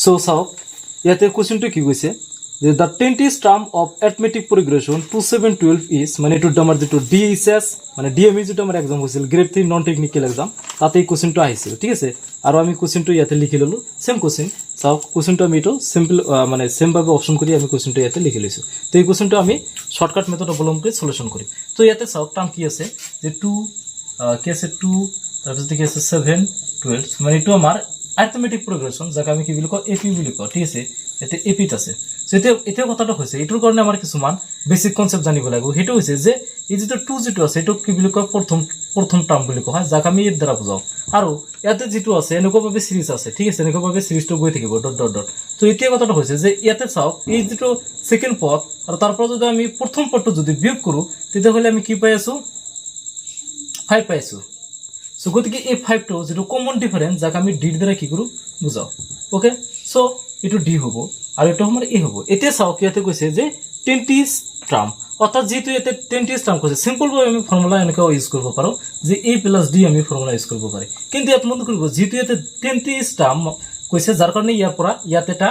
So চাওক ইয়াতে কুৱেশ্যনটো কি কৈছে যে the 20th term of arithmetic progression 2712 is মানে এইটো আমাৰ যিটো DHS মানে DME যিটো আমাৰ এক্সাম হৈছিল গ্ৰেড 3 নন টেকনিকেল এক্সাম তাতে এই কুৱেশ্যনটো আহিছিল ঠিক আছে আৰু আমি কুৱেশ্যনটো ইয়াতে লিখি ললো সেম কুৱেশ্যন চাওক কুৱেশ্যনটো আমি এইটো সিম্পল মানে সেম ভাবে অপচন কৰি আমি কুৱেশ্যনটো ইয়াতে লিখি লৈছো তো এই কুৱেশ্যনটো আমি শৰ্টকাট মেথড অৱলম্বন কৰি সলিউশন কৰিম তো ইয়াতে চাওক টাৰ্ম কি আছে যে 2 কি আছে 2 তাৰপিছত কি আছে 7 12 মানে এইটো আমাৰ arithmetic progression যাক আমি কি বুলি কওঁ এপি বুলি কওঁ ঠিক আছে এতে এপিত আছে সো এতিয়া কথাটো হৈছে এটোৰ কাৰণে আমাৰ কিছুমান বেসিক কনসেপ্ট জানিব লাগিব হেতু হৈছে যে এই যেটো 2 যেটো আছে এটো কি বুলি কয় প্ৰথম টাৰ্ম বুলি কোৱা হয় যাক আমি এৰ দ্বাৰা বুজাও আৰু ইয়াতে যেটো আছে এনেকোভাবে সিরিজ আছে ঠিক আছে এনেকোভাবে সিরিজটো গৈ থাকিব ডট ডট ডট তো এতিয়া কথাটো হৈছে যে ইয়াতে চাওক এই যেটো সেকেন্ড পদ আৰু তাৰপৰা যদি আমি প্ৰথম পদটো যদি বিয়োগ কৰো তেতিয়া হলে আমি কি পাই আছো 5 পাই আছো সো গতিকে এই 5 টো যেটো কমন ডিফারেন্স যাক আমি ডি দ্বাৰা কি কৰো বুজাও ওকে সো এটো ডি হ'ব আৰু এটো আমাৰ এ হ'ব এতিয়া চাওক ইয়াতে কৈছে যে 20th টাৰ্ম অৰ্থাৎ যেহেতু এতে 20th টাৰ্ম কৈছে সিম্পল ভাবে আমি ফৰ্মুলা এনেকা ইউজ কৰব পাৰো যে a + d আমি ফৰ্মুলা ইউজ কৰব পাৰি কিন্তু ইয়াত মন কৰিব যেহেতু এতে 20th টাৰ্ম কৈছে যাৰ কাৰণে ইয়াৰ পৰা ইয়াতে এটা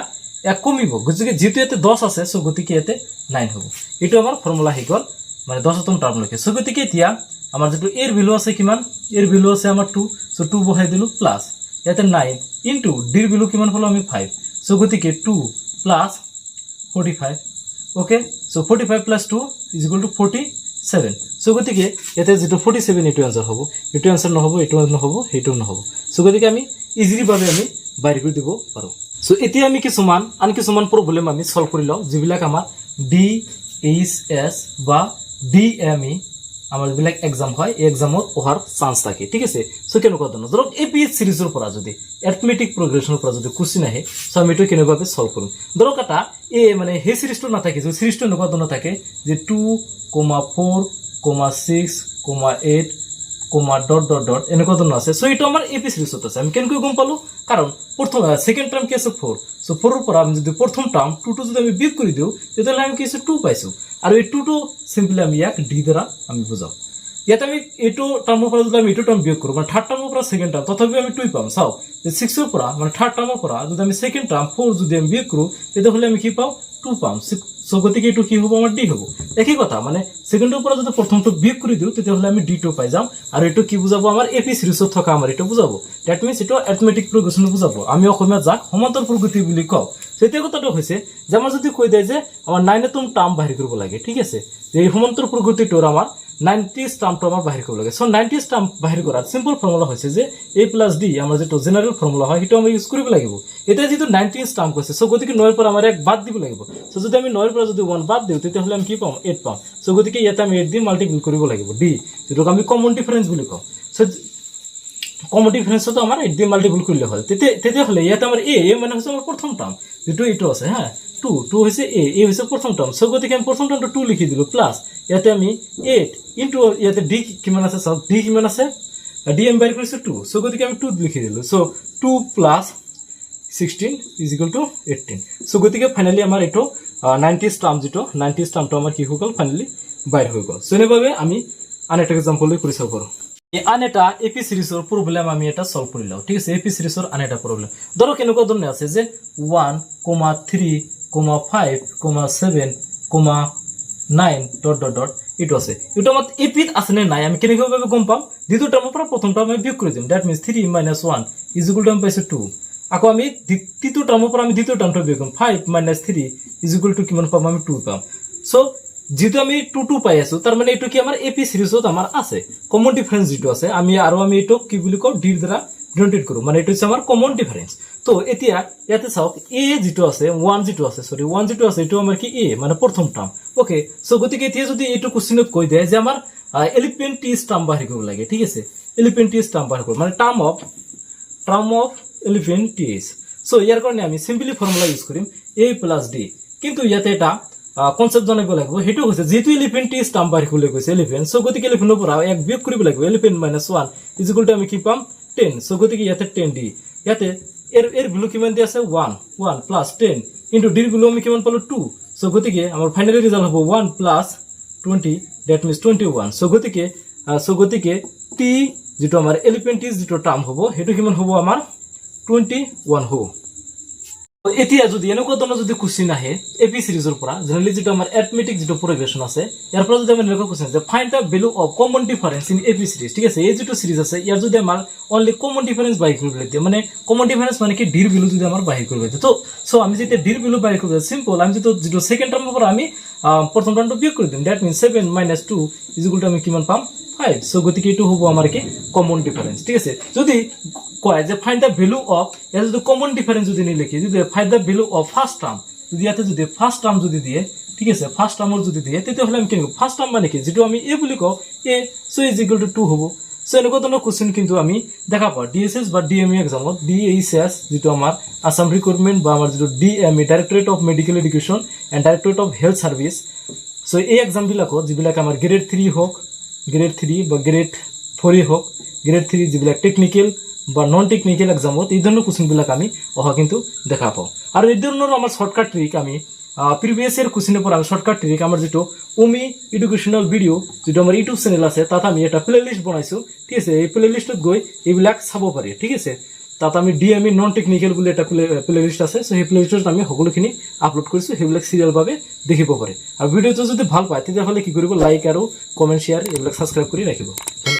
এক কমিব গতিকে যেহেতু এতে 10 আছে সো গতিকে এতে 9 হ'ব এটো আমাৰ ফৰ্মুলা হৈ গল মানে 10তম টাৰ্ম লৈকে সো গতিকে এতিয়া আমাৰ যেটো এৰ ভ্যালু আছে কিমান এৰ ভ্যালু আছে আমাৰ 2 সো 2 বহাই দিলু প্লাস ইয়াতে 9 ইনটু d এর ভ্যালু কিমান হলো আমি 5 সো গতিকে 2 plus 45 okay so 45 plus 2 is equal to 47 so গতিকে এতে যেটো 47 এটো आंसर হ'ব এটো आंसर নহব এটো নহব হেটো নহব সো গতিকে আমি ইজিলি ভাবে আমি বাইরে কৰি দিব পাৰো সো এতিয়া আমি কিছুমান প্ৰবলেম আমি সলভ কৰি লও যিবিলাক আমাৰ DHS বা DME আমাৰ যিবিলাক এক্সাম হয় এই এক্সামত অহাৰ চান্স থাকে ঠিক আছে সো কেনেকুৱা ধৰণৰ ধৰক এপিএস সিৰিজৰ পৰা যদি অ্যাৰিথমেটিক প্ৰগ্ৰেশনৰ পৰা যদি কোশ্চেন আহে সো আমি এটো কেনেভাবে সলভ কৰিম ধৰক এটা এ মানে হে সিৰিজটো নাথাকে যে সিৰিজটো এনেকুৱা ধৰণৰ থাকে যে 2,4,6,8, ডট ডট ডট এনেকুৱা ধৰণৰ আছে সো এটো আমাৰ এপি সিৰিজত আছে আমি কেনেকৈ গম পালো কাৰণ প্ৰথম সেকেন্ড টাৰ্ম কি আছে 4 সো 4 ৰ পৰা আমি যদি প্ৰথম টাৰ্ম 2 টো যদি আমি বিয়োগ কৰি দিও তেতিয়াহলে আমি কি আছে 2 পাইছো আৰু এই 2 টো সিম্পলি আমি ইয়াক ডি দ্বাৰা আমি বুজাও ইয়াতে আমি এটো টাৰ্মৰ পৰা যদি আমি এটো টাৰ্ম বিয়োগ কৰো মানে থাৰ্ড টাৰ্মৰ পৰা সেকেন্ড টাৰ্ম তথাপি আমি 2 পাম চাও যে 6 ৰ পৰা মানে থাৰ্ড টাৰ্মৰ পৰা যদি আমি সেকেন্ড টাৰ্ম 4 যদি আমি বিয়োগ কৰো তেতিয়াহলে আমি কি পাও 2 পাম সো গতিকে এটো কি হ'ব আমাৰ ডি হ'ব একই কথা মানে সেকেন্ডৰ পৰা যদি প্ৰথমটো বিয়োগ কৰি দিও তেতিয়াহলে আমি ডি2 পাই যাম আৰু এটো কি বুজাব আমাৰ এপি সিৰিজত থকা আমাৰ এটো বুজাব দ্যাট মিন্স এটো অ্যাৰিথমেটিক প্ৰগ্ৰেশন বুজাব আমি অসমীয়া যাক সমান্তৰ প্ৰগতি বুলি কও সেতিয়া কথাটো হৈছে যে আমাৰ যদি কৈ দেই যে আমাৰ 9তম টাৰ্ম বাহিৰ কৰিব লাগে ঠিক আছে যে এই সমান্তৰ প্ৰগতিটোৰ আমাৰ 90th টাৰ্মটো আমাৰ বাহিৰ কৰিব লাগে সো 90th টাৰ্ম বাহিৰ কৰাৰ সিম্পল ফৰ্মুলা হৈছে যে a + d আমাৰ যেটো জেনাৰেল ফৰ্মুলা হয় হেতু আমি ইউজ কৰিব লাগিব এটা যেটো 90th টাৰ্ম কৈছে সো গতিকে 9 ৰ পৰা আমাৰ এক বাদ দিব লাগিব সো যদি আমি 9 ৰ পৰা যদি 1 বাদ দিও তেতিয়াহলে আমি কি পাম 8 পাম সো গতিকে ইয়াতে আমি 8 দি মাল্টিপ্লাই কৰিব লাগিব d যেটো আমি কমন ডিফাৰেন্স বুলি কও সো কমন ডিফাৰেন্সটো আমাৰ 8 দি মাল্টিপ্লাই কৰিলে হয় তেতিয়াহলে ইয়াতে আমাৰ a মানে হৈছে আমাৰ প্ৰথম টাৰ্ম যেটো এটো আছে হ্যাঁ 2 হৈছে a হৈছে প্ৰথম টাৰ্ম সো গতিকে আমি প্ৰথম টার্মটো 2 লিখি দিলো প্লাস ইয়াতে আমি 8 ইনটু ইয়াতে d কিমান আছে সব d কিমান আছে d আমি বাইৰ কৰিছো 2 সো গতিকে আমি 2 লিখি দিলো so 2 plus 16 is equal to 18 so গতিকে ফাইনালি আমাৰ এটো 90th টাৰ্ম যেটো 90th টাৰ্মটো আমাৰ কি হৈ গল ফাইনালি বাইৰ হৈ গল সো এনেভাবে আমি আন এটা एग्जांपल লৈ কৰি চাব পাৰো এই আন এটা এপি সিৰিজৰ প্ৰবলেম আমি এটা সলভ কৰি লও ঠিক আছে এপি সিৰিজৰ আন এটা প্ৰবলেম ধৰক কেনেকুৱা ধৰণে আছে যে 1,3,5,7,9 ডট ডট ডট এটো আছে এটো আমাৰ এপিত আছে নে নাই আমি কেনেকৈ ভাবে গম পাম দ্বিতীয় টাৰ্মৰ পৰা প্ৰথম টাৰ্ম আমি বিয়োগ কৰি দিম that means 3 - 1 is equal to আমি পাইছো 2 আকৌ আমি তৃতীয় টাৰ্মৰ পৰা আমি দ্বিতীয় টাৰ্মটো বিয়োগ কৰিম 5 - 3 ইজ ইকুয়াল টু কিমান পাম আমি 2 পাম সো যেটো আমি 2 পাই আছো তাৰ মানে এটো কি আমাৰ এপি সিৰিজত আমাৰ আছে কমন ডিফাৰেন্স যেটো আছে আমি এটো কি বুলি কও ডি দ্বাৰা ডিনোটেট কৰো মানে এটো হৈছে আমাৰ কমন ডিফারেন্স তো এতিয়া ইয়াতে চাওক a যেটো আছে 1 যেটো আছে সরি 1 যেটো আছে এটো আমাৰ কি a মানে প্ৰথম টার্ম ওকে সো গতিকে এতিয়া যদি এটো কোশ্চেনত কৈ দেয় যে আমাৰ এলিফেন্টিস টাৰ্ম বাহিৰ কৰিব লাগে ঠিক আছে এলিফেন্টিস টাৰ্ম বাহিৰ কৰিব মানে টাৰ্ম অফ এলিফেন্টিস সো ইয়াৰ কাৰণে আমি সিম্পলি ফৰ্মুলা ইউজ কৰিম a + d কিন্তু ইয়াতে এটা কনসেপ্ট জানিব লাগিব হেতু হৈছে যেটো এলিফেন্টিস টার্ম বাহিৰ কৰিবলৈ কৈছে এলিফেন্ট সো গতিকে এলিফেন্টৰ পৰা এক বিয়োগ কৰিব লাগিব এলিফেন্ট - 1 ইজ ইকুয়াল টু আমি কি পাম 10 সো গতিকে ইয়াতে 10 দি ইয়াতে এর ভ্যালু কিমান দি আছে 1 প্লাস 10 ইনটু d এর ভ্যালু আমি কিমান পালো 2 সো গতিকে আমাৰ ফাইনালি ৰিজাল্ট হ'ব 1 প্লাস 20 দ্যাট মিন্স 21 সো গতিকে t যেটো আমাৰ এলিফেন্টিস যেটো টাৰ্ম হ'ব হেতু কিমান হ'ব আমাৰ 21 হ'ব এতিয়া যদি এনেকুৱা ধৰণৰ যদি কুৱেশ্যন আহে এপি সিৰিজৰ পৰা জেনেৰেলি যেটো আমাৰ এথমেটিক যেটো প্ৰগ্ৰেছন আছে ইয়াৰ পৰা যদি আমি এনেকুৱা কুৱেশ্যন যে find the value of common difference in AP series ঠিক আছে এই যেটো সিৰিজ আছে ইয়াৰ যদি আমাৰ অনলি কমন ডিফাৰেন্স বাহিৰ কৰিব দিয়ে মানে কমন ডিফাৰেন্স মানে কি ডিৰ ভ্যালু যদি আমাৰ বাহিৰ কৰিব দিয়ে তো সো আমি যেতিয়া ডিৰ ভ্যালু বাহিৰ কৰিব সিম্পল আমি যেটো সেকেন্ড টাৰ্মৰ পৰা আমি প্ৰথম টাৰ্মটো বিয়োগ কৰি দিম দ্যাট মিন্স 7 - 2 ইকুয়াল টু আমি কিমান পাম 5 সো গতিকে এটো হ'ব আমাৰ কি কমন ডিফারেন্স ঠিক আছে যদি কয় যে ফাইন্ড দা ভ্যালু অফ এর যদি কমন ডিফারেন্স যদি নিলিখি যদি find the value of first term যদি ইয়াতে যদি ফার্স্ট টার্ম যদি দিয়ে ঠিক আছে ফার্স্ট টাৰ্মৰ যদি দিয়ে তেতিয়াহ'লে আমি কি লিখব ফার্স্ট টার্ম মানে কি যেটো আমি এ বুলি কও এ সো ইজ ইকুয়াল টু 2 হ'ব সো এনেকুৱা ধৰণৰ কোশ্চেন কিন্তু আমি দেখা পাওঁ ডিএসএস বা ডিএমই এক্সামত ডিএইচএস যেটো আমাৰ আসাম ৰিক্ৰুটমেন্ট বা আমাৰ যেটো DME directorate of medical education and directorate of health service so এই এক্সাম বিলাকত যিবিলাক আমাৰ গ্ৰেড 3 হোক গ্রেড 3 বা গ্রেড 4 হোক গ্রেড 3 যিবিলাক টেকনিক্যাল বা নন টেকনিক্যাল এক্সামত এই ধরনের কোশ্চেন বিলাক আমি অহা কিন্তু দেখা পাওঁ আৰু এই ধৰণৰ আমাৰ শর্টকাট ট্রিক আমি প্রিভিয়াস ইয়ার কোশ্চেনের পর আমি শর্টকাট ট্রিক আমার যেটো উমি এডুকেশনাল ভিডিও যেটো আমার ইউটিউব চ্যানেল আছে তাত আমি এটা প্লেলিস্ট বনাইছো ঠিক আছে এই প্লেলিস্টত গৈ এইবিলাক চাব পাৰি ঠিক আছে তাত আমি ডিএমই নন টেকনিক্যাল বুলি এটা প্লেলিস্ট আছে সো সেই প্লেলিস্টত আমি সকলোখিনি আপলোড কৰিছো সেইবিলাক সিৰিয়াল ভাবে দেখিব পাৰে আৰু ভিডিওটো যদি ভাল পায় তেতিয়াহ'লে কি কৰিব লাইক আৰু কমেন্ট শেয়াৰ এইবিলাক সাবস্ক্ৰাইব কৰি ৰাখিব।